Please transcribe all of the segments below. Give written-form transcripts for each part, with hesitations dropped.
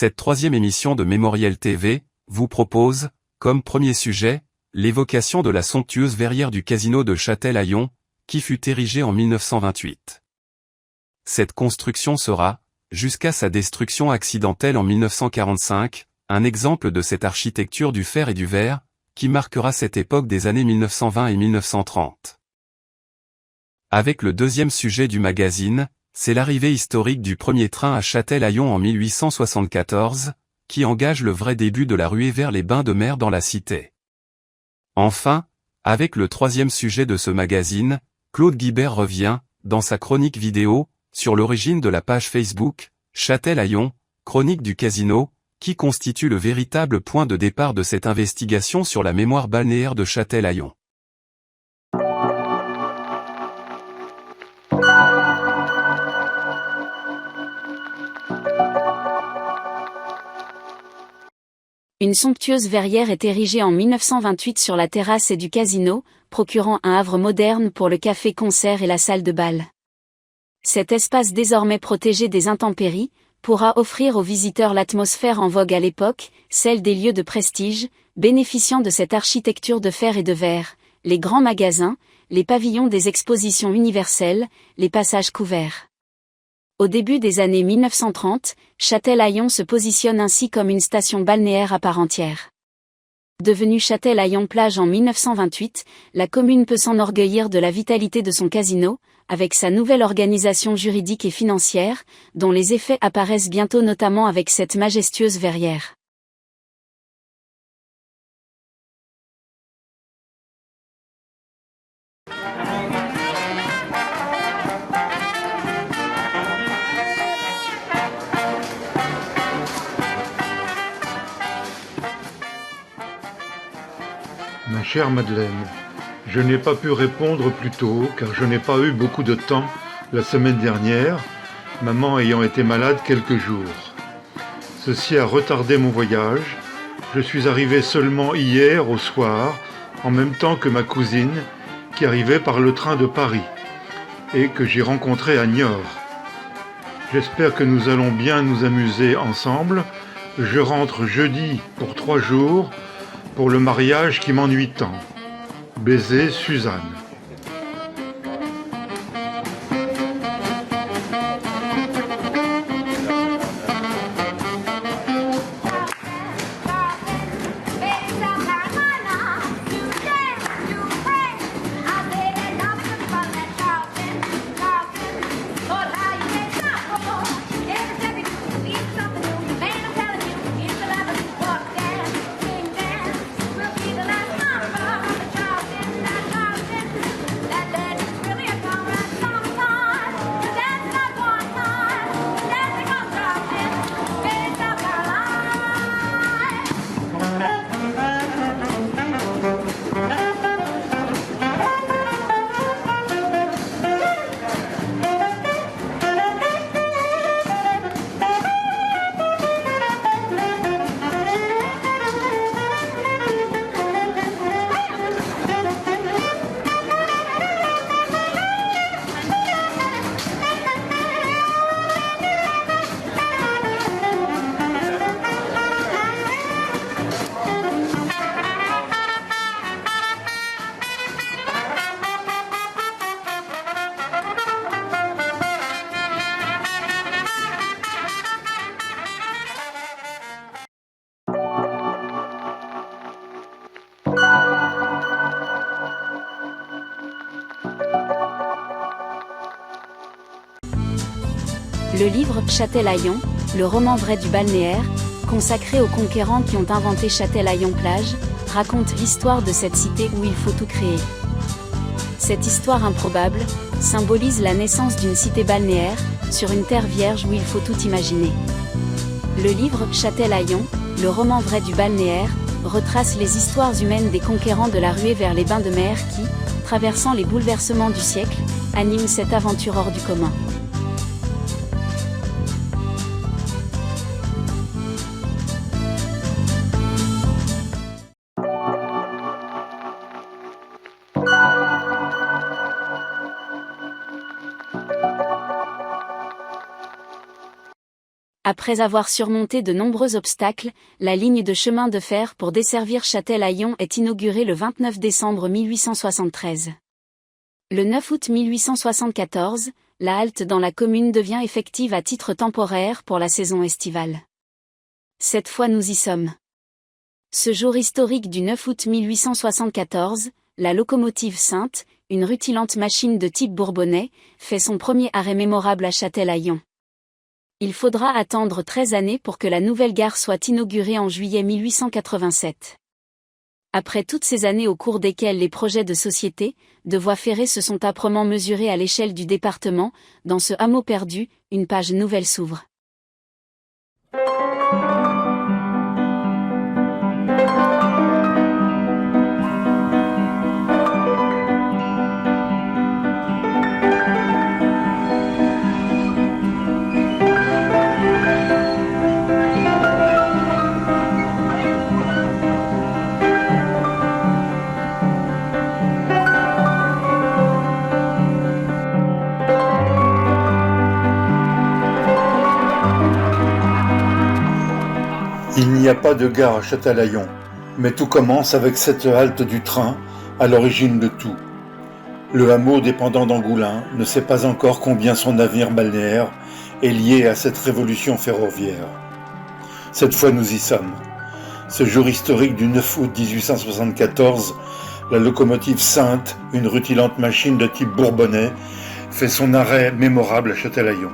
Cette troisième émission de Mémorial TV vous propose, comme premier sujet, l'évocation de la somptueuse verrière du casino de Châtel-Aillon, qui fut érigée en 1928. Cette construction sera, jusqu'à sa destruction accidentelle en 1945, un exemple de cette architecture du fer et du verre, qui marquera cette époque des années 1920 et 1930. Avec le deuxième sujet du magazine, c'est l'arrivée historique du premier train à Châtel-Aillon en 1874, qui engage le vrai début de la ruée vers les bains de mer dans la cité. Enfin, avec le troisième sujet de ce magazine, Claude Guibert revient, dans sa chronique vidéo, sur l'origine de la page Facebook, Châtel-Aillon, chronique du casino, qui constitue le véritable point de départ de cette investigation sur la mémoire balnéaire de Châtel-Aillon. Une somptueuse verrière est érigée en 1928 sur la terrasse et du casino, procurant un havre moderne pour le café-concert et la salle de bal. Cet espace désormais protégé des intempéries, pourra offrir aux visiteurs l'atmosphère en vogue à l'époque, celle des lieux de prestige, bénéficiant de cette architecture de fer et de verre, les grands magasins, les pavillons des expositions universelles, les passages couverts. Au début des années 1930, Châtel-Aillon se positionne ainsi comme une station balnéaire à part entière. Devenue Châtel-Aillon-Plage en 1928, la commune peut s'enorgueillir de la vitalité de son casino, avec sa nouvelle organisation juridique et financière, dont les effets apparaissent bientôt notamment avec cette majestueuse verrière. Ma chère Madeleine, je n'ai pas pu répondre plus tôt car je n'ai pas eu beaucoup de temps la semaine dernière, maman ayant été malade quelques jours. Ceci a retardé mon voyage. Je suis arrivé seulement hier au soir, en même temps que ma cousine qui arrivait par le train de Paris et que j'ai rencontrée à Niort. J'espère que nous allons bien nous amuser ensemble. Je rentre jeudi pour 3 jours pour le mariage qui m'ennuie tant. Baiser Suzanne. Le livre Châtel-Aillon, le roman vrai du balnéaire, consacré aux conquérants qui ont inventé Châtel-Aillon-Plage, raconte l'histoire de cette cité où il faut tout créer. Cette histoire improbable symbolise la naissance d'une cité balnéaire, sur une terre vierge où il faut tout imaginer. Le livre Châtel-Aillon, le roman vrai du balnéaire, retrace les histoires humaines des conquérants de la ruée vers les bains de mer qui, traversant les bouleversements du siècle, animent cette aventure hors du commun. Après avoir surmonté de nombreux obstacles, la ligne de chemin de fer pour desservir Châtel-Aillon est inaugurée le 29 décembre 1873. Le 9 août 1874, la halte dans la commune devient effective à titre temporaire pour la saison estivale. Cette fois nous y sommes. Ce jour historique du 9 août 1874, la locomotive Sainte, une rutilante machine de type bourbonnais, fait son premier arrêt mémorable à Châtel-Aillon. Il faudra attendre 13 années pour que la nouvelle gare soit inaugurée en juillet 1887. Après toutes ces années au cours desquelles les projets de société, de voies ferrées se sont âprement mesurés à l'échelle du département, dans ce hameau perdu, une page nouvelle s'ouvre. Il n'y a pas de gare à Châtel-Aillon, mais tout commence avec cette halte du train, à l'origine de tout. Le hameau dépendant d'Angoulins ne sait pas encore combien son navire balnéaire est lié à cette révolution ferroviaire. Cette fois nous y sommes. Ce jour historique du 9 août 1874, la locomotive Sainte, une rutilante machine de type bourbonnais, fait son arrêt mémorable à Châtel-Aillon.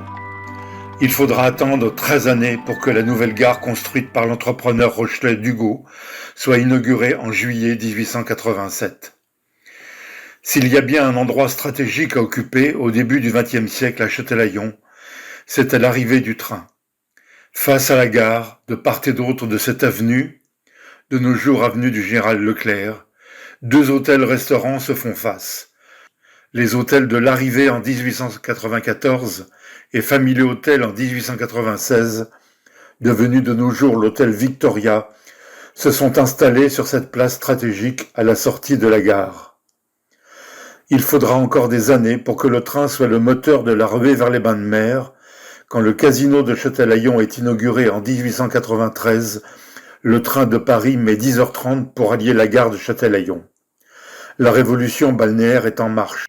Il faudra attendre 13 années pour que la nouvelle gare construite par l'entrepreneur rochelais Dugault soit inaugurée en juillet 1887. S'il y a bien un endroit stratégique à occuper au début du XXe siècle à Châtel-Aillon, c'est à l'arrivée du train. Face à la gare, de part et d'autre de cette avenue, de nos jours avenue du Général Leclerc, deux hôtels-restaurants se font face. Les hôtels de l'arrivée en 1894 et Family Hotel en 1896, devenu de nos jours l'hôtel Victoria, se sont installés sur cette place stratégique à la sortie de la gare. Il faudra encore des années pour que le train soit le moteur de la ruée vers les bains de mer. Quand le casino de Châtel-Aillon est inauguré en 1893, le train de Paris met 10h30 pour allier la gare de Châtel-Aillon. La révolution balnéaire est en marche.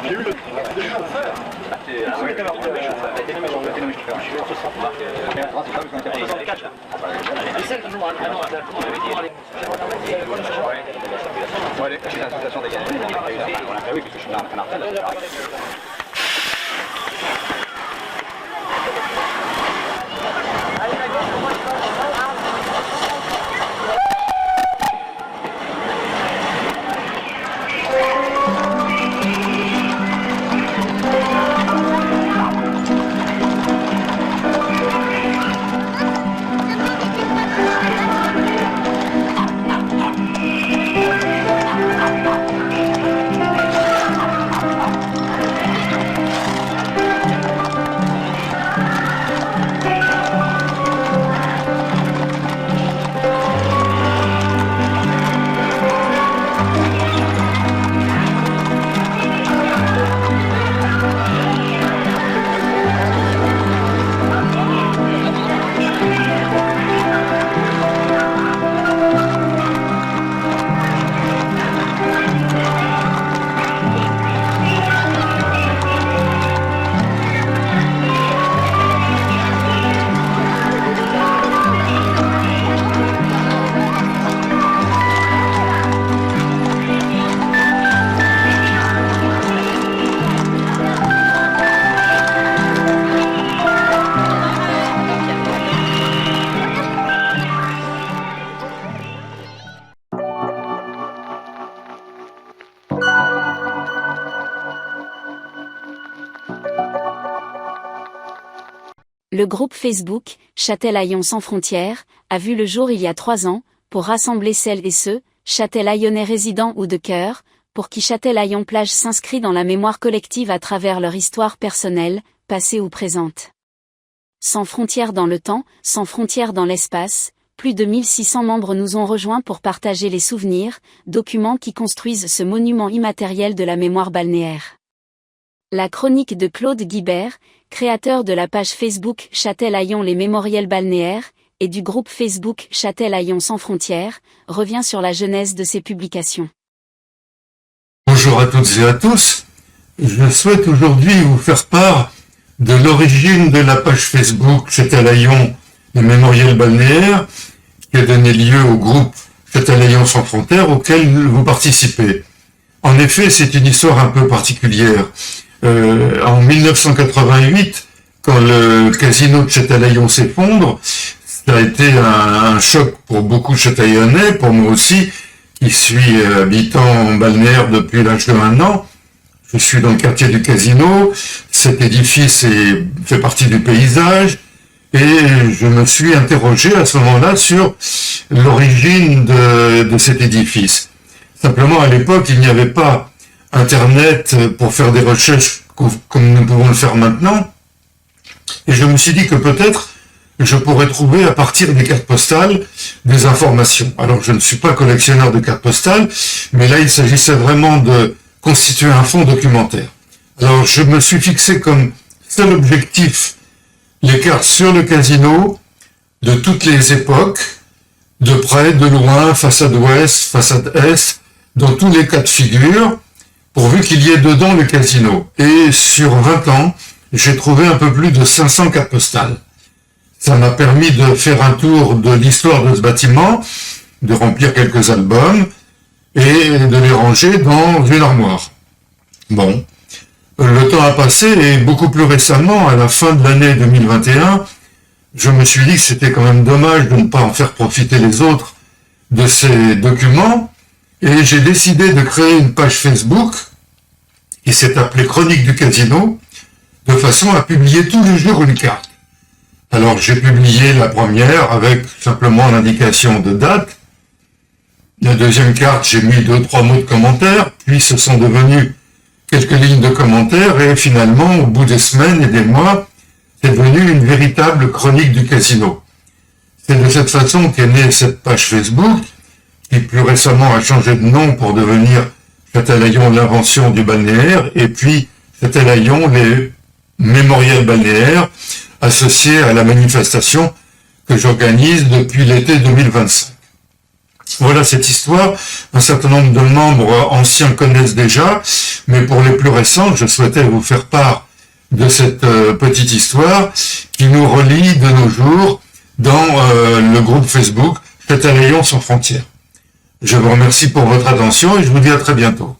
J'ai eu le chauffeur. Le groupe Facebook, Châtelaillon sans frontières, a vu le jour il y a 3 ans, pour rassembler celles et ceux, Châtelaillonnais résidents ou de cœur, pour qui Châtelaillon-Plage s'inscrit dans la mémoire collective à travers leur histoire personnelle, passée ou présente. Sans frontières dans le temps, sans frontières dans l'espace, plus de 1600 membres nous ont rejoints pour partager les souvenirs, documents qui construisent ce monument immatériel de la mémoire balnéaire. La chronique de Claude Guibert, créateur de la page Facebook Châtelaillon les mémoriels balnéaires, et du groupe Facebook Châtelaillon sans frontières, revient sur la genèse de ces publications. Bonjour à toutes et à tous. Je souhaite aujourd'hui vous faire part de l'origine de la page Facebook Châtelaillon les mémoriels balnéaires, qui a donné lieu au groupe Châtelaillon sans frontières auquel vous participez. En effet, c'est une histoire un peu particulière. En 1988, quand le casino de Châtelaillon s'effondre, ça a été un choc pour beaucoup de Châtelaillonnais, pour moi aussi, qui suis habitant balnéaire depuis l'âge de 1 an. Je suis dans le quartier du casino, cet édifice fait partie du paysage, et je me suis interrogé à ce moment-là sur l'origine de cet édifice. Simplement, à l'époque, il n'y avait pas Internet pour faire des recherches comme nous pouvons le faire maintenant. Et je me suis dit que peut-être je pourrais trouver à partir des cartes postales des informations. Alors je ne suis pas collectionneur de cartes postales, mais là il s'agissait vraiment de constituer un fonds documentaire. Alors je me suis fixé comme seul objectif les cartes sur le casino de toutes les époques, de près, de loin, façade ouest, façade est, dans tous les cas de figure, pourvu qu'il y ait dedans le casino. Et sur 20 ans, j'ai trouvé un peu plus de 500 cartes postales. Ça m'a permis de faire un tour de l'histoire de ce bâtiment, de remplir quelques albums et de les ranger dans une armoire. Bon, le temps a passé et beaucoup plus récemment, à la fin de l'année 2021, je me suis dit que c'était quand même dommage de ne pas en faire profiter les autres de ces documents. Et j'ai décidé de créer une page Facebook qui s'est appelée Chronique du Casino, de façon à publier tous les jours une carte. Alors j'ai publié la première avec simplement l'indication de date. La deuxième carte, j'ai mis 2-3 mots de commentaires, puis ce sont devenus quelques lignes de commentaires, et finalement, au bout des semaines et des mois, c'est devenu une véritable chronique du casino. C'est de cette façon qu'est née cette page Facebook, qui plus récemment a changé de nom pour devenir Châtelaillon l'invention du balnéaire, et puis Châtelaillon les mémoriels balnéaires, associés à la manifestation que j'organise depuis l'été 2025. Voilà cette histoire. Un certain nombre de membres anciens connaissent déjà, mais pour les plus récents, je souhaitais vous faire part de cette petite histoire qui nous relie de nos jours dans le groupe Facebook Châtelaillon sans frontières. Je vous remercie pour votre attention et je vous dis à très bientôt.